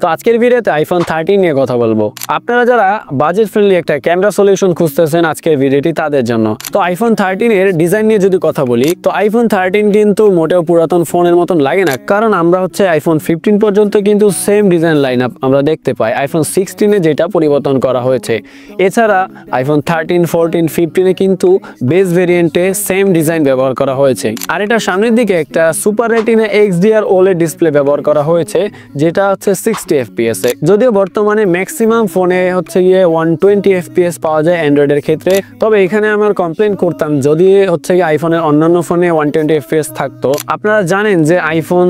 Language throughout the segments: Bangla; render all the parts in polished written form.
তো আজকের ভিডিওতে আইফোন 13 নিয়ে কথা বলবো। আপনারা যারা বাজেট ফ্রেন্ডলি একটা ক্যামেরা সলিউশন খুঁজতেছেন আজকের ভিডিওটি তাদের জন্য। তো আইফোন 13 এর ডিজাইন নিয়ে যদি কথা বলি, তো আইফোন 13 কিন্তু মোটেও পুরাতন ফোনের মতন লাগে না, কারণ আমরা আইফোন 15 পর্যন্ত কিন্তু সেম ডিজাইন লাইন আপ আমরা দেখতে পাই। আইফোন 16 এ যেটা পরিবর্তন করা হয়েছে, এছাড়া আইফোন 13, 14, 15 এ কিন্তু বেস ভেরিয়েন্টে সেম ডিজাইন ব্যবহার করা হয়েছে। আর এটা সামনের দিকে একটা super retina XDR OLED display ব্যবহার করা হয়েছে, যেটা 60 FPS এ। যদিও বর্তমানে ম্যাক্সিমাম ফোনে 120 FPS পাওয়া যায় অ্যান্ড্রয়েডের ক্ষেত্রে। তবে এখানে আমার কমপ্লেন করতাম যদি আইফোনের অন্যান্য ফোনে 120 FPS থাকতো। আপনারা জানেন যে আইফোন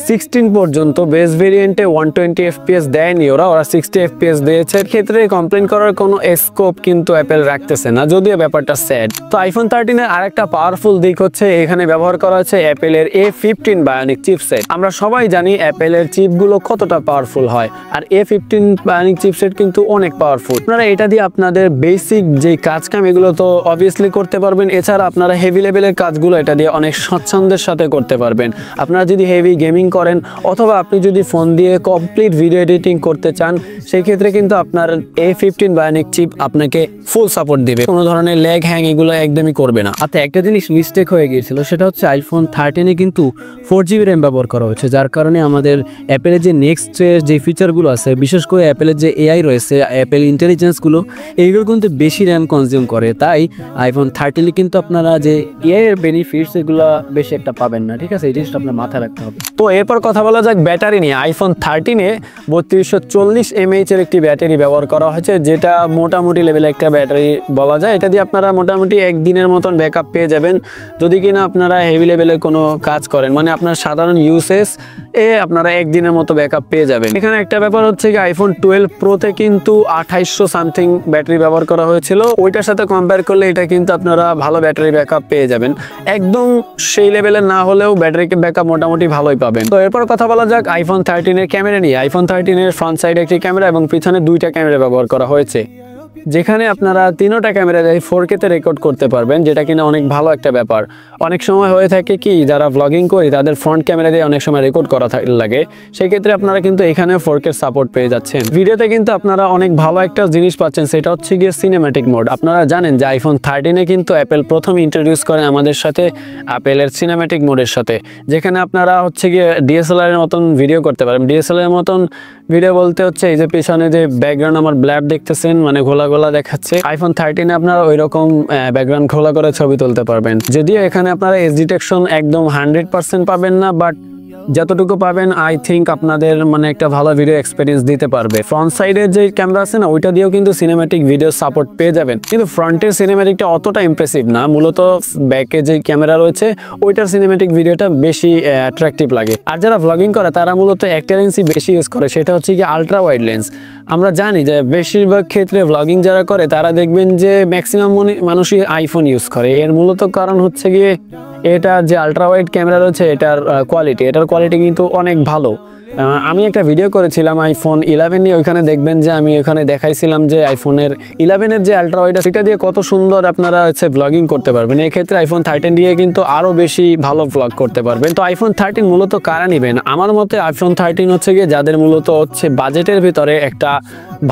16 পর্যন্ত বেস ভেরিয়েন্টে 120 FPS দেয়নি, ওরা 60 FPS দিয়েছে। ক্ষেত্রে কমপ্লেন করার কোনো স্কোপ কিন্তু অ্যাপেল রাখতেছে না, যদিও ব্যাপারটা স্যাড। তো আইফোন 13 এর আরেকটা পাওয়ারফুল দিক এখানে ব্যবহার করা হচ্ছে অ্যাপেলের A15 বায়োনিক চিপসেট। আমরা সবাই জানি অ্যাপেলের চিপগুলো কতটা পাওয়ারফুল হয়, আর A15 বায়োনিক চিপসেট কিন্তু অনেক পাওয়ারফুল। আপনারা এটা দিয়ে আপনাদের বেসিক যে কাজ কাম এগুলো তো অবভিয়াসলি করতে পারবেন। এছাড়া আপনারা হেভি লেভেলের কাজগুলো এটা দিয়ে অনেক স্বচ্ছন্দের সাথে করতে পারবেন। আপনারা যদি হেভি গেমিং করেন অথবা আপনি যদি ফোন দিয়ে কমপ্লিট ভিডিও এডিটিং করতে চান, সেই ক্ষেত্রে কিন্তু আপনার A15 বায়োনিক চিপ আপনাকে ফুল সাপোর্ট দিবে, কোনো ধরনের ল্যাগ হ্যাং এগুলো একদমই করবে না। আচ্ছা, একটা জিনিস মিস্টেক হয়ে গিয়েছিল, সেটা আইফোন 13 এ কিন্তু 4GB র্যাম ব্যবহার করা হয়েছে, যার কারণে আমাদের অ্যাপেলের যে নেক্সট যে ফিচারগুলো আছে, বিশেষ করে অ্যাপেলের যে AI রয়েছে, অ্যাপেল ইন্টেলিজেন্সগুলো, এইগুলো কিন্তু বেশি র্যাম কনজিউম করে। তাই আইফোন 13 কিন্তু আপনারা যে AI এর বেনিফিটস এগুলো বেশি একটা পাবেন না, ঠিক আছে? এই জিনিসটা আপনার মাথায় রাখতে হবে। তো এরপর কথা বলা যাক ব্যাটারি নিয়ে। আইফোন 13 এ 3240 mAh এর একটি ব্যাটারি ব্যবহার করা হয়েছে, যেটা মোটামুটি লেভেলে একটা ব্যাটারি বলা যায়। এটা দিয়ে আপনারা মোটামুটি একদিনের মতন ব্যাকআপ পেয়ে যাবেন, যদি কিনা আপনারা হেভি লেভেলের কোনো কাজ করেন, মানে আপনার সাধারণ ইউসেজ আপনারা একদিনের মতো ব্যাকআপ পেয়ে যাবেন। এখানে একটা ব্যাপার আইফোন 12 প্রোতে কিন্তু 2800 সামথিং ব্যাটারি ব্যবহার করা হয়েছিল। ওইটার সাথে কম্পেয়ার করলে এটা কিন্তু আপনারা ভালো ব্যাটারি ব্যাকআপ পেয়ে যাবেন। একদম সেই লেভেলের না হলেও ব্যাটারি ব্যাকআপ মোটামুটি ভালোই পাবেন। তো এরপর কথা বলা যাক আইফোন 13 এর ক্যামেরা নিয়ে। আইফোন 13 এর ফ্রন্ট সাইডে একটি ক্যামেরা এবং পিছনে দুইটা ক্যামেরা ব্যবহার করা হয়েছে, যেখানে আপনারা তিনটা ক্যামেরা দিয়ে 4K তে রেকর্ড করতে পারবেন, যেটা কিনা অনেক ভালো একটা ব্যাপার। অনেক সময় হয়ে থাকে কি, যারা ব্লগিং করি তাদের ফ্রন্ট ক্যামেরা দিয়ে অনেক সময় রেকর্ড করা লাগে, সেই ক্ষেত্রে আপনারা কিন্তু এখানে 4K সাপোর্ট পেয়ে যাচ্ছেন। ভিডিওতে কিন্তু আপনারা অনেক ভালো একটা জিনিস পাচ্ছেন, সেটা গিয়ে সিনেম্যাটিক মোড। আপনারা জানেন যে আইফোন 13 এ কিন্তু অ্যাপেল প্রথম ইন্ট্রোডিউস করে আমাদের সাথে অ্যাপেলের সিনেম্যাটিক মোডের সাথে, যেখানে আপনারা গিয়ে DSLR এর মতন ভিডিও করতে পারেন। DSLR এর মতন ভিডিও বলতে এই যে পিছনে যে ব্যাকগ্রাউন্ড আমার ব্ল্যার দেখতেছেন, মানে ঘোলা দেখাচ্ছে, আইফোন 13 এ আপনারা ওইরকম ব্যাকগ্রাউন্ড খোলা করে ছবি তুলতে পারবেন। যদিও এখানে আপনারা এজ ডিটেকশন একদম 100% পাবেন না, বাট যতটুকু পাবেন আই থিঙ্ক আপনাদের মানে একটা ভালো ভিডিও এক্সপিরিয়েন্স দিতে পারবে। ফ্রন্ট সাইডের যে ক্যামেরা আছে না, ওইটা দিয়েও কিন্তু সিনেম্যাটিক ভিডিও সাপোর্ট পেয়ে যাবেন, কিন্তু ফ্রন্টের সিনেম্যাটিকটা অতটা ইমপ্রেসিভ না। মূলত ব্যাকে যে ক্যামেরা রয়েছে ওইটার সিনেম্যাটিক ভিডিওটা বেশি অ্যাট্রাকটিভ লাগে। আর যারা ভ্লগিং করে তারা মূলত একটা লেন্সই বেশি ইউজ করে, সেটা কি আলট্রা ওয়াইড লেন্স। আমরা জানি যে বেশিরভাগ ক্ষেত্রে ভ্লগিং যারা করে তারা দেখবেন যে ম্যাক্সিমাম মানুষই আইফোন ইউজ করে। এর মূলত কারণ গিয়ে এটা যে আলট্রা ওয়াইড ক্যামেরা রয়েছে এটার কোয়ালিটি কিন্তু অনেক ভালো। আমি একটা ভিডিও করেছিলাম আইফোন 11 নিয়ে, ওইখানে দেখবেন যে আমি ওখানে দেখাইছিলাম যে আইফোনের 11 এর যে আলট্রা ওয়াইড সেটা দিয়ে কত সুন্দর আপনারা ব্লগিং করতে পারবেন। এক্ষেত্রে আইফোন 13 দিয়ে কিন্তু আরো বেশি ভালো ব্লগ করতে পারবেন। তো আইফোন 13 মূলত কারা নেবেন? আমার মতে আইফোন 13 গিয়ে যাদের মূলত বাজেটের ভিতরে একটা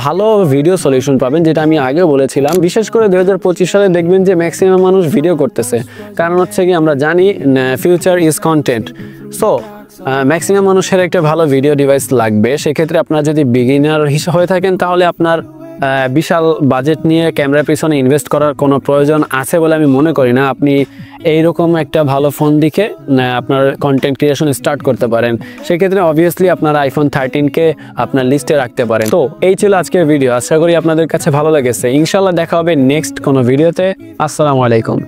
ভালো ভিডিও সলিউশন পাবেন, যেটা আমি আগেও বলেছিলাম। বিশেষ করে 2025 সালে দেখবেন যে ম্যাক্সিমাম মানুষ ভিডিও করতেছে, কারণ কি আমরা জানি future is content. So maximum মানুষের একটা ভালো ভিডিও ডিভাইস লাগবে। সেক্ষেত্রে আপনারা যদি বিগিনার হয়ে থাকেন তাহলে আপনার বিশাল বাজেট নিয়ে ক্যামেরার পিছনে ইনভেস্ট করার কোনো প্রয়োজন আছে বলে আমি মনে করি না। আপনি এইরকম একটা ভালো ফোন দেখে আপনার কন্টেন্ট ক্রিয়েশন স্টার্ট করতে পারেন। সেক্ষেত্রে অবভিয়াসলি আপনারা আইফোন 13 কে আপনার লিস্টে রাখতে পারেন। তো এই ছিল আজকের ভিডিও, আশা করি আপনাদের কাছে ভালো লেগেছে। ইনশাল্লাহ দেখা হবে নেক্সট কোনো ভিডিওতে। আসসালামু আলাইকুম।